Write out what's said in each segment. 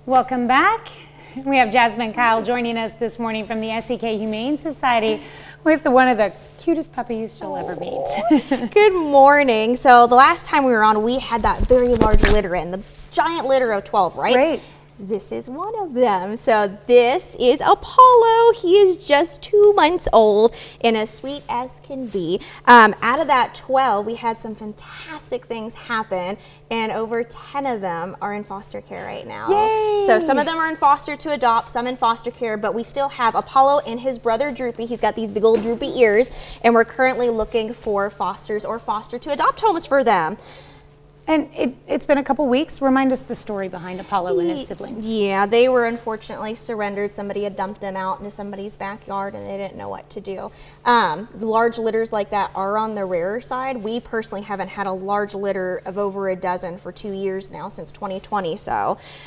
Welcome back. We have Jasmine Kyle joining us this morning from the SEK Humane Society with one of the cutest puppies you'll ever meet. Good morning. So the last time we were on, we had that very large litter in, the giant litter of 12, right? Right. This is one of them. So this is Apollo. He is just 2 months old and as sweet as can be. Out of that 12, we had some fantastic things happen, and over 10 of them are in foster care right now. Yay! So some of them are in foster to adopt, some in foster care, but we still have Apollo and his brother Droopy. He's got these big old droopy ears, and we're currently looking for fosters or foster to adopt homes for them. And it's been a couple weeks. Remind us the story behind Apollo and his siblings. Yeah, they were unfortunately surrendered. Somebody had dumped them out into somebody's backyard and they didn't know what to do. Large litters like that are on the rarer side. We personally haven't had a large litter of over a dozen for 2 years now, since 2020.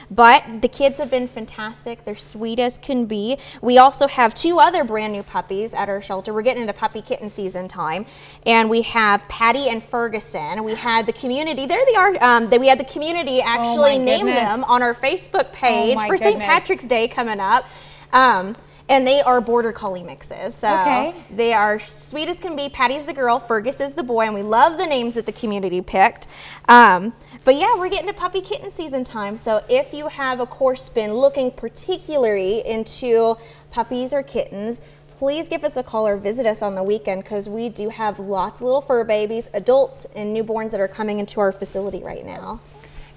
But the kids have been fantastic. They're sweet as can be. We also have 2 other brand new puppies at our shelter. We're getting into puppy kitten season time. And we have Patty and Ferguson. We had the community, we had the community actually name them on our Facebook page for St. Patrick's Day coming up. And they are border collie mixes. So they are sweet as can be. Patty's the girl, Fergus is the boy, and we love the names that the community picked. But yeah, we're getting to puppy kitten season time. So if you have, of course, been looking particularly into puppies or kittens, please give us a call or visit us on the weekend, because we do have lots of little fur babies, adults, and newborns that are coming into our facility right now.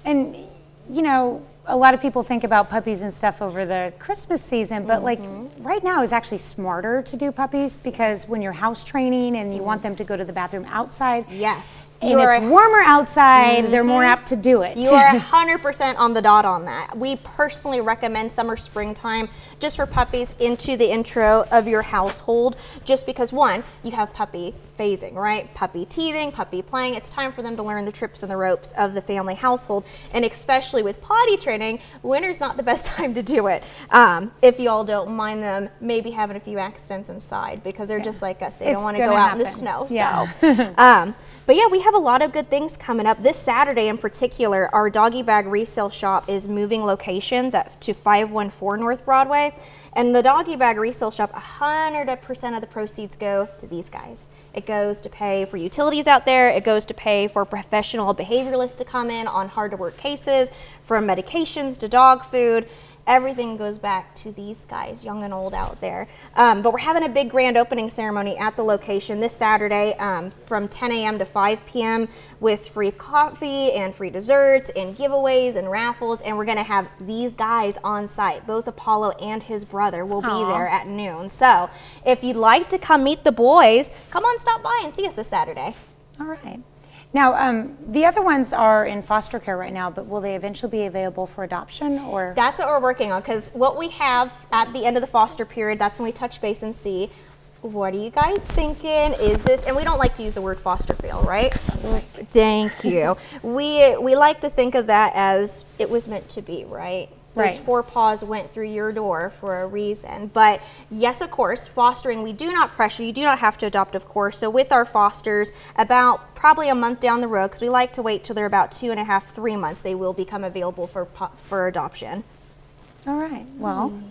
And, you know, a lot of people think about puppies and stuff over the Christmas season, but like right now is actually smarter to do puppies, because when you're house training and you want them to go to the bathroom outside, and it's warmer outside, they're more apt to do it. You are 100% on the dot on that. We personally recommend summer, springtime, just for puppies into the intro of your household, just because, one, you have puppy phasing, right? Puppy teething, puppy playing. It's time for them to learn the trips and the ropes of the family household, and especially with potty training, winter's not the best time to do it. If you all don't mind them maybe having a few accidents inside, because they're just like us. They don't want to go out in the snow. But yeah, we have a lot of good things coming up. This Saturday in particular, our doggy bag resale shop is moving locations to 514 North Broadway. And the doggy bag resale shop, 100% of the proceeds go to these guys. It goes to pay for utilities out there. It goes to pay for professional behavioralists to come in on hard to work cases, from medications to dog food. Everything goes back to these guys, young and old out there. But we're having a big grand opening ceremony at the location this Saturday from 10 a.m. to 5 p.m. with free coffee and free desserts and giveaways and raffles. And we're going to have these guys on site. Both Apollo and his brother will be there at noon. So if you'd like to come meet the boys, come on, stop by and see us this Saturday. All right. Now, the other ones are in foster care right now, but will they eventually be available for adoption? Or that's what we're working on, because what we have at the end of the foster period, that's when we touch base and see, what are you guys thinking? Is this, and we don't like to use the word foster fail, right? Thank you. We like to think of that as it was meant to be, right? Those 4 paws went through your door for a reason. But yes, of course, fostering, we do not pressure. You do not have to adopt, of course. So with our fosters, about probably a month down the road, because we like to wait till they're about 2.5, 3 months, they will become available for adoption. All right. Well.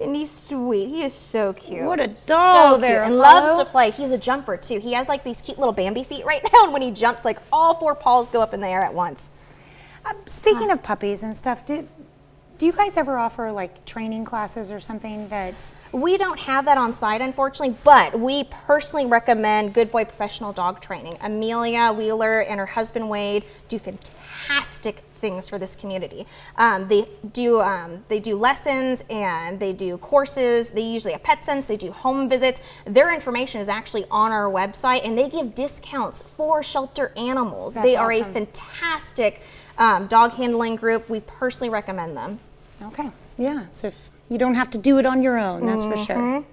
And he's sweet. He is so cute. What a doll so there. And loves to play. He's a jumper, too. He has like these cute little Bambi feet right now. And when he jumps, like all 4 paws go up in the air at once. Speaking of puppies and stuff, do you guys ever offer like training classes or something that? We don't have that on site, unfortunately, but we personally recommend Good Boy Professional Dog Training. Amelia Wheeler and her husband Wade do fantastic things for this community. They do lessons and they do courses. They usually have pet sense. They do home visits. Their information is actually on our website, and they give discounts for shelter animals. They are a fantastic dog handling group. We personally recommend them. Okay. Yeah. So if you don't have to do it on your own, that's for sure.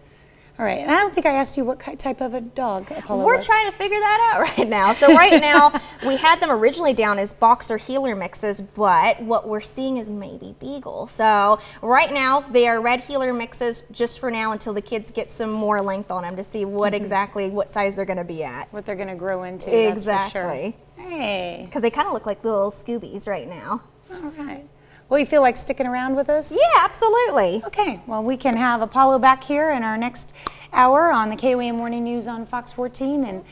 All right, and I don't think I asked you what type of a dog Apollo We're was. trying to figure that out right now. So right now, we had them originally down as boxer heeler mixes, but what we're seeing is maybe beagle. So right now, they are red heeler mixes just for now until the kids get some more length on them to see what exactly what size they're going to be at. What they're going to grow into, exactly. that's for sure. Hey. Because they kind of look like little Scoobies right now. All right. Well, you feel like sticking around with us? Yeah, absolutely. Okay, well, we can have Apollo back here in our next hour on the KOAM Morning News on Fox 14 and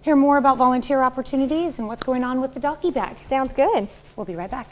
hear more about volunteer opportunities and what's going on with the doggy bag. Sounds good. We'll be right back.